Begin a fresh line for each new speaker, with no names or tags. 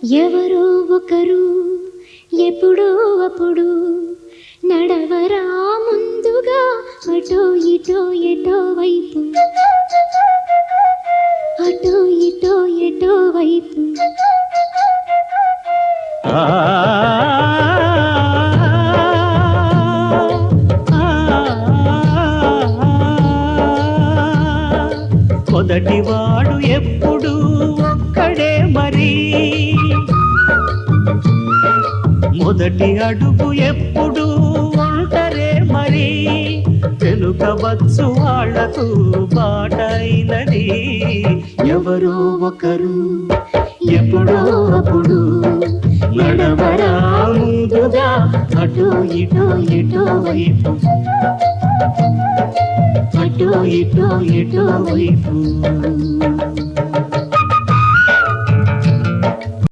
ఎవరో ఒకరు ఎప్పుడో అప్పుడు నడవరా ముందుగా అటో ఇటో ఎటో వైపు అటో ఇటో ఎటో వైపు
మొదటివాడు ఎప్పుడు ఒక్కడే మరి మొదటి అడుగు ఎప్పుడు ఒంటరే మరి వెనుకవచ్చు వాళ్లకు బాటైనది ఎవరో ఒకరు ఎప్పుడో అప్పుడు నడవరా ముందుగా అటో ఇటో ఎటో వైపు అటో ఇటో ఎటో వైపు